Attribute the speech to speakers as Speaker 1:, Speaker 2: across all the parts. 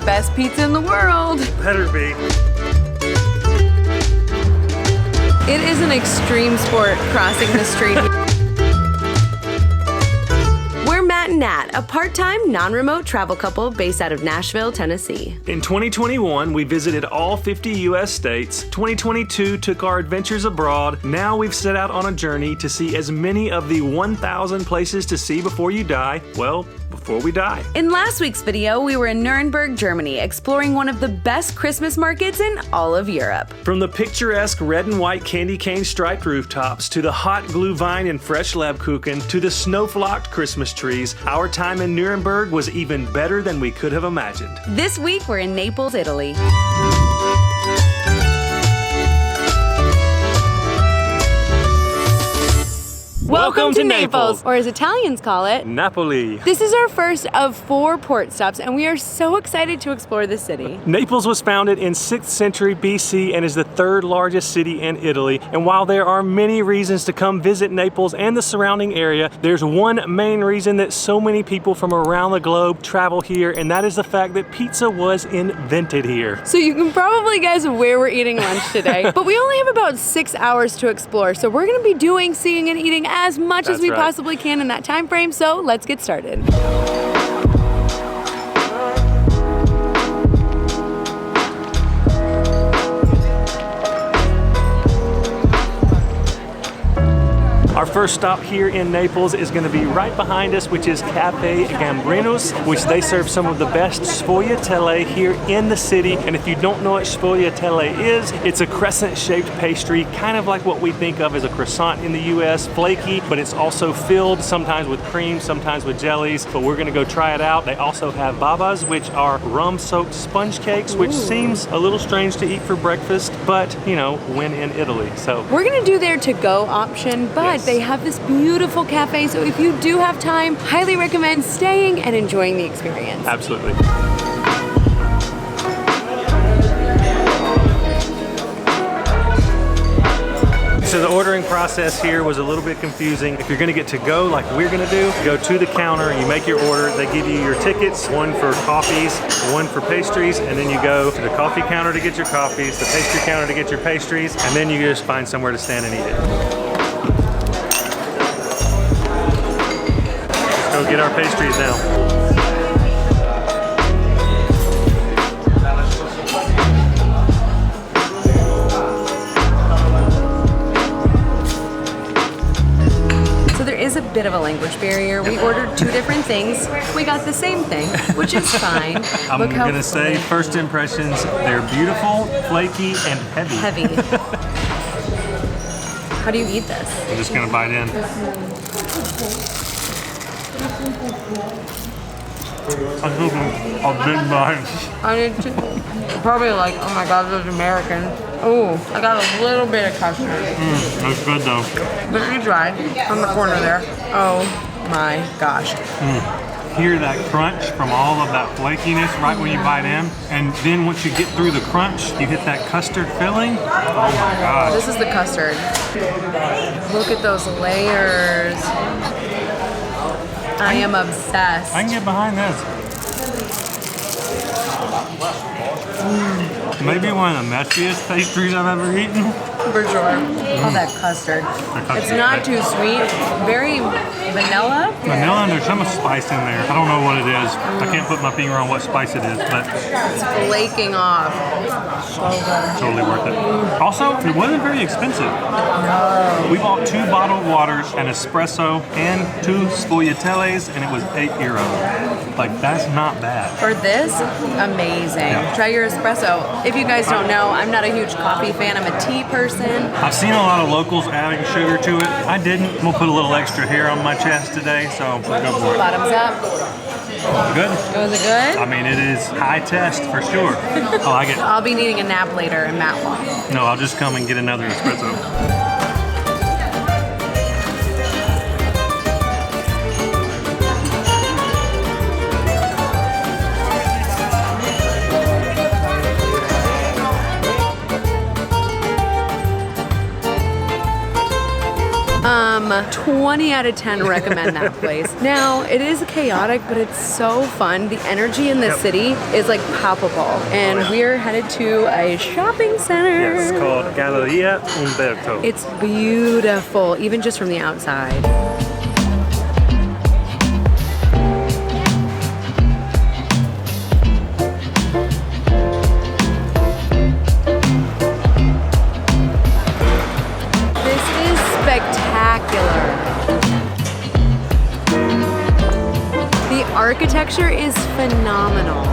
Speaker 1: best pizza in the world.
Speaker 2: Better be.
Speaker 1: It is an extreme sport crossing the street. We're Matt and Nat, a part-time, non-remote travel couple based out of Nashville, Tennessee.
Speaker 2: In 2021, we visited all 50 U.S. states. 2022 took our adventures abroad. Now we've set out on a journey to see as many of the 1,000 places to see before you die. Well, before we die.
Speaker 1: In last week's video, we were in Nuremberg, Germany, exploring one of the best Christmas markets in all of Europe.
Speaker 2: From the picturesque red and white candy cane striped rooftops, to the hot glühwein and fresh Lebkuchen, to the snow-flocked Christmas trees, our time in Nuremberg was even better than we could have imagined.
Speaker 1: This week, we're in Naples, Italy. Welcome to Naples, or as Italians call it,
Speaker 2: Napoli.
Speaker 1: This is our first of 4 port stops, and we are so excited to explore the city.
Speaker 2: Naples was founded in 6th century BC and is the 3rd largest city in Italy. And while there are many reasons to come visit Naples and the surrounding area, there's one main reason that so many people from around the globe travel here, and that is the fact that pizza was invented here.
Speaker 1: So you can probably guess where we're eating lunch today, but we only have about 6 hours to explore, so we're gonna be doing, seeing, and eating as much as we possibly can in that time frame, so let's get started.
Speaker 2: Our first stop here in Naples is going to be right behind us, which is Caffè Gambrinus, which they serve some of the best Sfogliatella here in the city. And if you don't know what Sfogliatella is, it's a crescent-shaped pastry, kind of like what we think of as a croissant in the US, flaky, but it's also filled sometimes with cream, sometimes with jellies. But we're going to go try it out. They also have babas, which are rum-soaked sponge cakes, which seems a little strange to eat for breakfast, but, you know, when in Italy. So
Speaker 1: we're going to do their to-go option, but they have this beautiful cafe, so if you do have time, highly recommend staying and enjoying the experience.
Speaker 2: Absolutely. So the ordering process here was a little bit confusing. If you're gonna get to go like we're gonna do, go to the counter, you make your order, they give you your tickets, one for coffees, one for pastries, and then you go to the coffee counter to get your coffees, the pastry counter to get your pastries, and then you just find somewhere to stand and eat it. Go get our pastries now.
Speaker 1: So there is a bit of a language barrier. We ordered 2 different things. We got the same thing, which is fine.
Speaker 2: I'm gonna say first impressions, they're beautiful, flaky, and heavy.
Speaker 1: Heavy. How do you eat this?
Speaker 2: I'm just gonna bite in. I took a big bite.
Speaker 1: I did too. Probably like, oh my god, those American. Oh, I got a little bit of custard.
Speaker 2: That's good though.
Speaker 1: But you tried on the corner there. Oh my gosh.
Speaker 2: Hear that crunch from all of that flakiness right when you bite in, and then once you get through the crunch, you hit that custard filling. Oh my gosh.
Speaker 1: This is the custard. Look at those layers. I am obsessed.
Speaker 2: I can get behind this. Maybe one of the messiest pastries I've ever eaten.
Speaker 1: For sure. Oh, that custard. It's not too sweet. Very vanilla.
Speaker 2: Vanilla, and there's some spice in there. I don't know what it is. I can't put my finger on what spice it is, but
Speaker 1: it's flaking off. So good.
Speaker 2: Totally worth it. Also, it wasn't very expensive.
Speaker 1: No.
Speaker 2: We bought 2 bottled waters, an espresso, and 2 sfogliatellas, and it was €8. Like, that's not bad.
Speaker 1: For this, amazing. Yeah. Try your espresso. If you guys don't know, I'm not a huge coffee fan. I'm a tea person.
Speaker 2: I've seen a lot of locals adding sugar to it. I didn't. We'll put a little extra hair on my chest today, so we'll go for it.
Speaker 1: Bottoms up.
Speaker 2: Good?
Speaker 1: Was it good?
Speaker 2: I mean, it is high test for sure. I like it.
Speaker 1: I'll be needing a nap later and Matt won't.
Speaker 2: No, I'll just come and get another espresso.
Speaker 1: 20 out of 10 recommend that place. Now, it is chaotic, but it's so fun. The energy in this city is like palpable. And we're headed to a shopping center.
Speaker 2: Yes, called Galleria Umberto.
Speaker 1: It's beautiful, even just from the outside. The architecture is phenomenal.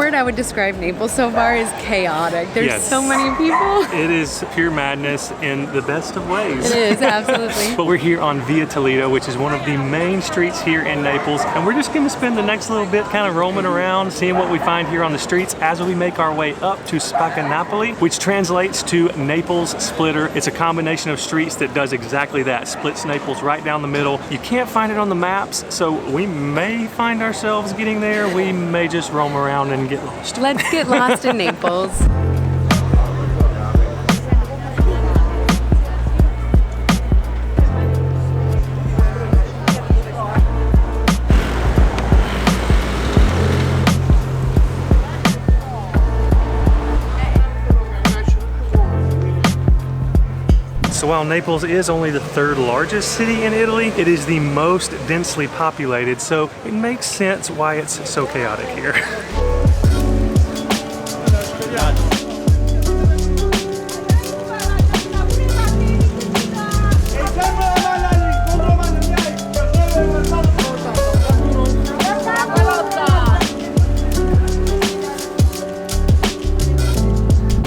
Speaker 1: I would describe Naples so far is chaotic. There's so many people.
Speaker 2: It is pure madness in the best of ways.
Speaker 1: It is, absolutely.
Speaker 2: But we're here on Via Toledo, which is one of the main streets here in Naples. And we're just gonna spend the next little bit kind of roaming around, seeing what we find here on the streets as we make our way up to Spaccanapoli, which translates to Naples Splitter. It's a combination of streets that does exactly that, splits Naples right down the middle. You can't find it on the maps, so we may find ourselves getting there. We may just roam around and get lost.
Speaker 1: Let's get lost in Naples.
Speaker 2: So while Naples is only the third largest city in Italy, it is the most densely populated, so it makes sense why it's so chaotic here.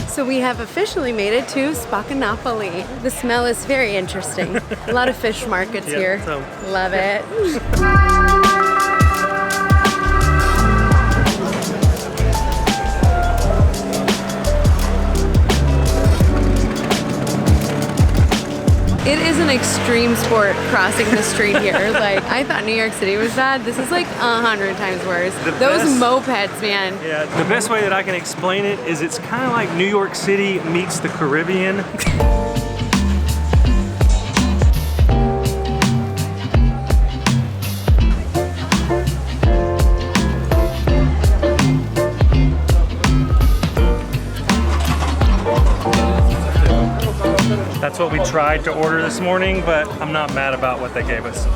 Speaker 1: So we have officially made it to Spaccanapoli. The smell is very interesting. A lot of fish markets here.
Speaker 2: So.
Speaker 1: Love it. It is an extreme sport crossing the street here. Like, I thought New York City was bad. This is like 100 times worse. Those mopeds, man.
Speaker 2: Yeah, the best way that I can explain it is it's kind of like New York City meets the Caribbean. That's what we tried to order this morning, but I'm not mad about what they gave us.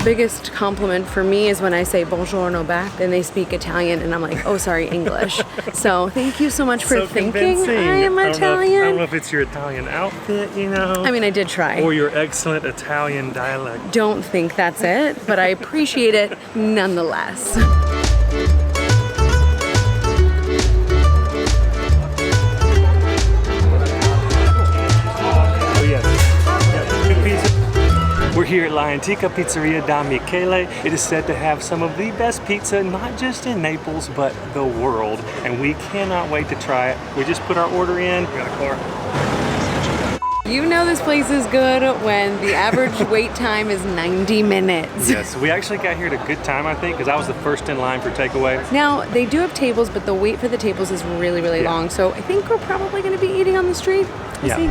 Speaker 1: Biggest compliment for me is when I say buongiorno back, then they speak Italian and I'm like, oh, sorry, English. So thank you so much for thinking I am Italian.
Speaker 2: I don't know if it's your Italian outfit, you know.
Speaker 1: I mean, I did try.
Speaker 2: Or your excellent Italian dialect.
Speaker 1: Don't think that's it, but I appreciate it nonetheless.
Speaker 2: We're here at La Antica Pizzeria da Michele. It is said to have some of the best pizza, not just in Naples, but the world. And we cannot wait to try it. We just put our order in. We got a car.
Speaker 1: You know this place is good when the average wait time is 90 minutes.
Speaker 2: Yes, we actually got here at a good time, I think, because I was the first in line for takeaway.
Speaker 1: Now, they do have tables, but the wait for the tables is really, really long. So I think we're probably going to be eating on the street. We'll see.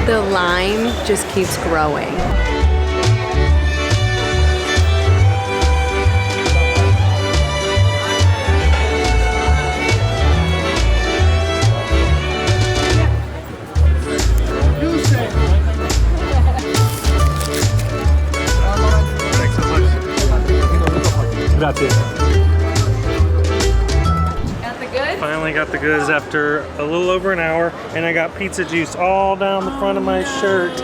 Speaker 1: The line just keeps growing.
Speaker 2: Grazie.
Speaker 1: Got the goods?
Speaker 2: Finally got the goods after a little over an hour, and I got pizza juice all down the front of my shirt.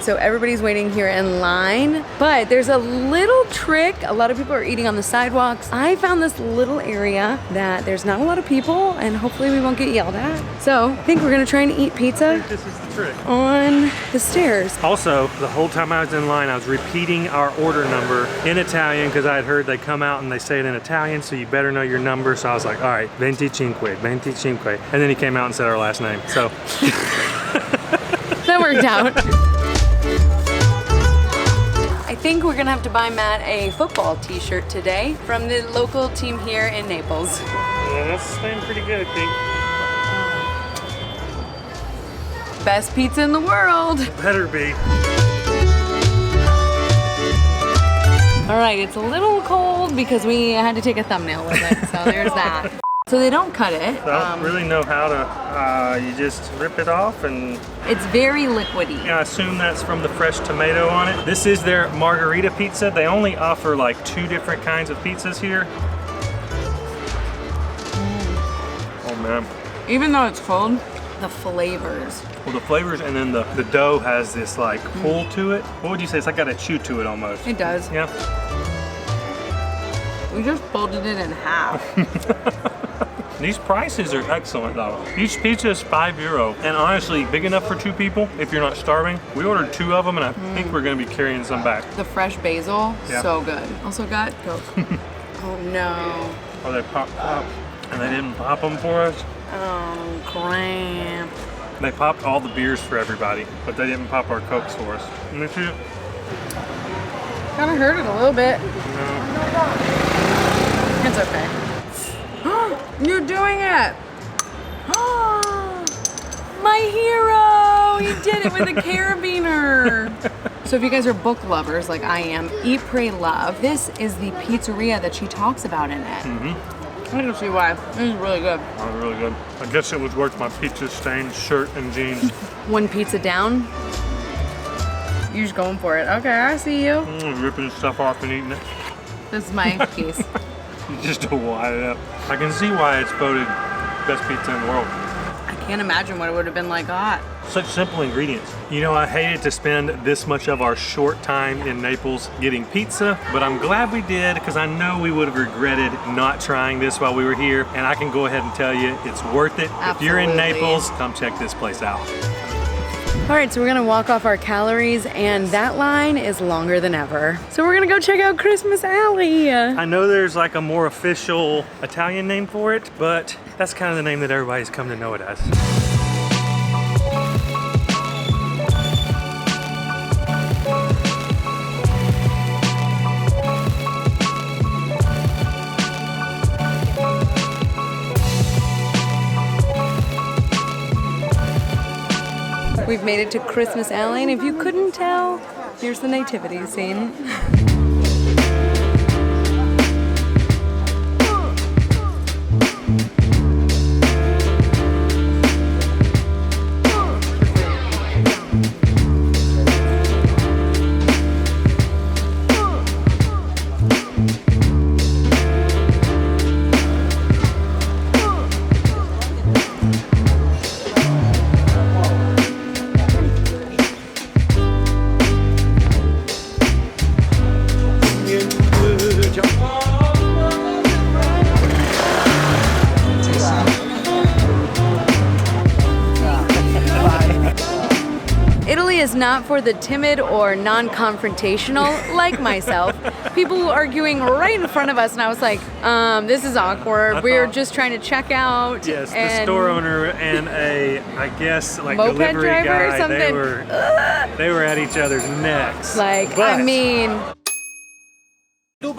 Speaker 1: So everybody's waiting here in line, but there's a little trick. A lot of people are eating on the sidewalks. I found this little area that there's not a lot of people, and hopefully we won't get yelled at. So I think we're gonna try and eat pizza.
Speaker 2: This is the trick.
Speaker 1: On the stairs.
Speaker 2: Also, the whole time I was in line, I was repeating our order number in Italian because I had heard they come out and they say it in Italian, so you better know your number. So I was like, all right, 25, 25. And then he came out and said our last name. So
Speaker 1: That worked out. I think we're gonna have to buy Matt a football t-shirt today from the local team here in Naples.
Speaker 2: yeah, that's staying pretty good, I think.
Speaker 1: Best pizza in the world.
Speaker 2: Better be.
Speaker 1: All right, it's a little cold because we had to take a thumbnail with it, so there's that. So they don't cut it.
Speaker 2: I don't really know how to, you just rip it off and...
Speaker 1: It's very liquidy.
Speaker 2: I assume that's from the fresh tomato on it. This is their margherita pizza. They only offer like 2 different kinds of pizzas here. Oh man.
Speaker 1: Even though it's cold, the flavors.
Speaker 2: Well, the flavors, and then the dough has this like pull to it. What would you say? It's like got a chew to it almost.
Speaker 1: It does.
Speaker 2: Yeah.
Speaker 1: We just folded it in half.
Speaker 2: These prices are excellent though. Each pizza is €5. And honestly, big enough for 2 people if you're not starving. We ordered 2 of them and I think we're gonna be carrying some back.
Speaker 1: The fresh basil,
Speaker 2: Yeah.
Speaker 1: so good. Also got Coke. Oh no.
Speaker 2: Oh, they popped up and they didn't pop them for us.
Speaker 1: Oh, crap.
Speaker 2: They popped all the beers for everybody, but they didn't pop our Cokes for us. And they should-
Speaker 1: Kind of hurt it a little bit.
Speaker 2: no.
Speaker 1: It's okay. You're doing it! My hero! He did it with a carabiner! So if you guys are book lovers like I am, Eat, Pray, Love, this is the pizzeria that she talks about in it. I can see why. This is really good.
Speaker 2: Oh, really good. I guess it was worth my pizza stained shirt and jeans.
Speaker 1: One pizza down. You're just going for it. Okay, I see you.
Speaker 2: Ripping stuff off and eating it.
Speaker 1: This is my piece.
Speaker 2: Just to wad it up. I can see why it's voted best pizza in the world.
Speaker 1: I can't imagine what it would have been like hot.
Speaker 2: Such simple ingredients. You know, I hated to spend this much of our short time in Naples getting pizza, but I'm glad we did because I know we would have regretted not trying this while we were here. And I can go ahead and tell you it's worth it.
Speaker 1: Absolutely.
Speaker 2: If you're in Naples, come check this place out.
Speaker 1: All right, so we're gonna walk off our calories and that line is longer than ever. So we're gonna go check out Christmas Alley.
Speaker 2: I know there's like a more official Italian name for it, but that's kind of the name that everybody's come to know it as.
Speaker 1: We've made it to Christmas Alley, and if you couldn't tell, here's the nativity scene. really is not for the timid or non-confrontational like myself. People arguing right in front of us, and I was like, this is awkward. We're just trying to check out.
Speaker 2: Yes, the store owner and I guess, like
Speaker 1: moped
Speaker 2: delivery
Speaker 1: driver
Speaker 2: guy,
Speaker 1: or something.
Speaker 2: They were at each other's necks.
Speaker 1: Like,
Speaker 2: But
Speaker 1: I mean...
Speaker 3: And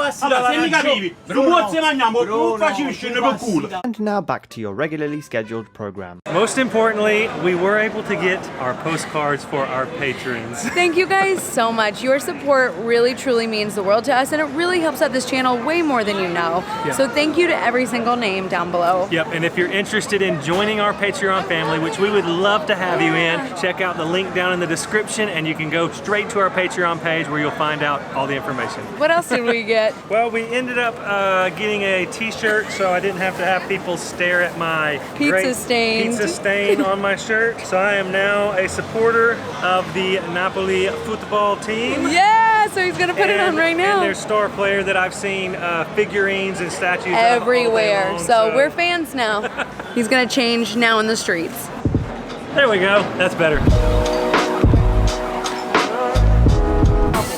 Speaker 3: now back to your regularly scheduled program.
Speaker 2: most importantly, we were able to get our postcards for our patrons.
Speaker 1: Thank you guys so much. Your support really truly means the world to us, and it really helps out this channel way more than you know.
Speaker 2: Yeah.
Speaker 1: So thank you to every single name down below.
Speaker 2: Yep, and if you're interested in joining our Patreon family, which we would love to have you in, check out the link down in the description and you can go straight to our Patreon page where you'll find out all the information.
Speaker 1: What else did we get?
Speaker 2: Well, we ended up getting a t-shirt so I didn't have to have people stare at my great pizza stain on my shirt. So I am now a supporter of the Napoli football team.
Speaker 1: Yeah, so he's gonna put it on right now.
Speaker 2: And their star player that I've seen figurines and statues
Speaker 1: everywhere.
Speaker 2: Of
Speaker 1: so we're fans now. He's gonna change now in the streets.
Speaker 2: There we go. That's better.
Speaker 1: The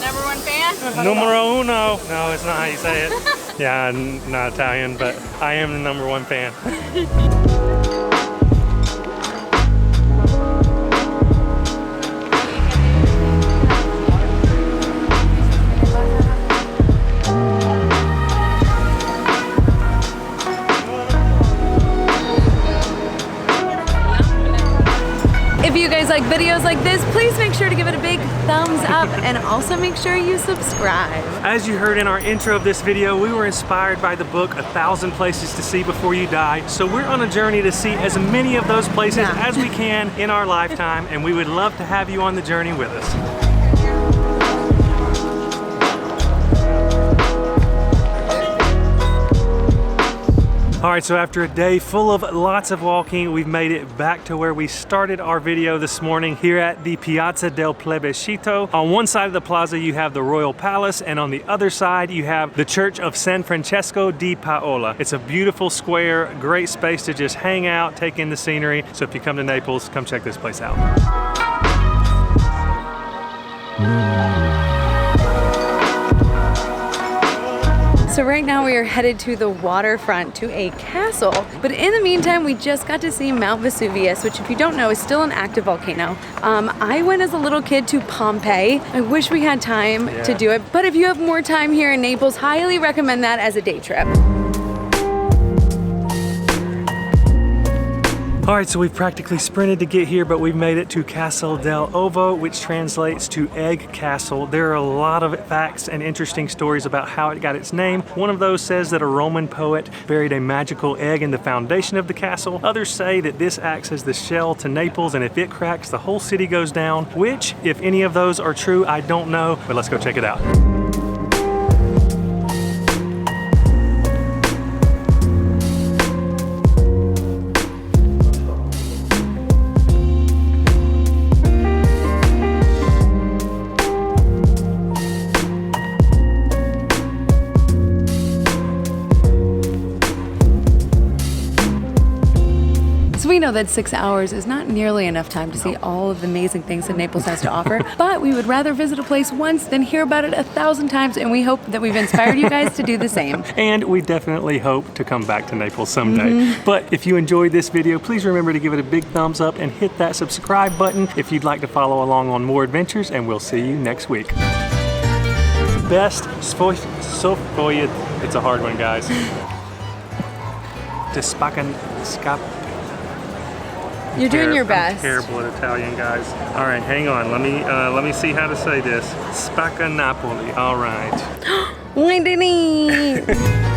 Speaker 1: number one fan?
Speaker 2: Numero uno. No, it's not how you say it. Yeah, I'm not Italian, but I am the number one fan.
Speaker 1: If you guys like videos like this, please make sure to give it a big thumbs up and also make sure you subscribe.
Speaker 2: As you heard in our intro of this video, we were inspired by the book 1,000 Places to See Before You Die. So we're on a journey to see as many of those places as we can in our lifetime, and we would love to have you on the journey with us. All right, so after a day full of lots of walking, we've made it back to where we started our video this morning here at the Piazza del Plebiscito. On one side of the plaza, you have the Royal Palace, and on the other side, you have the Church of San Francesco di Paola. It's a beautiful square, great space to just hang out, take in the scenery. So if you come to Naples, come check this place out.
Speaker 1: So right now we are headed to the waterfront to a castle, but in the meantime we just got to see Mount Vesuvius, which if you don't know is still an active volcano. I went as a little kid to Pompeii. I wish we had time to do it, but if you have more time here in Naples, highly recommend that as a day trip.
Speaker 2: All right, so we've practically sprinted to get here, but we've made it to Castel dell'Ovo, which translates to Egg Castle. There are a lot of facts and interesting stories about how it got its name. One of those says that a Roman poet buried a magical egg in the foundation of the castle. Others say that this acts as the shell to Naples, and if it cracks, the whole city goes down, which, if any of those are true, I don't know, but let's go check it out.
Speaker 1: We know that 6 hours is not nearly enough time to see all of the amazing things that Naples has to offer, but we would rather visit a place once than hear about it 1,000 times, and we hope that we've inspired you guys to do the same.
Speaker 2: And we definitely hope to come back to Naples someday. But if you enjoyed this video, please remember to give it a big thumbs up and hit that subscribe button if you'd like to follow along on more adventures, and we'll see you next week. Best Sfogliatella. It's a hard one, guys. Spaccanapoli.
Speaker 1: You're doing your best.
Speaker 2: I'm terrible at Italian, guys. All right, hang on. Let me see how to say this. Spaccanapoli. All right.
Speaker 1: Why didn't he?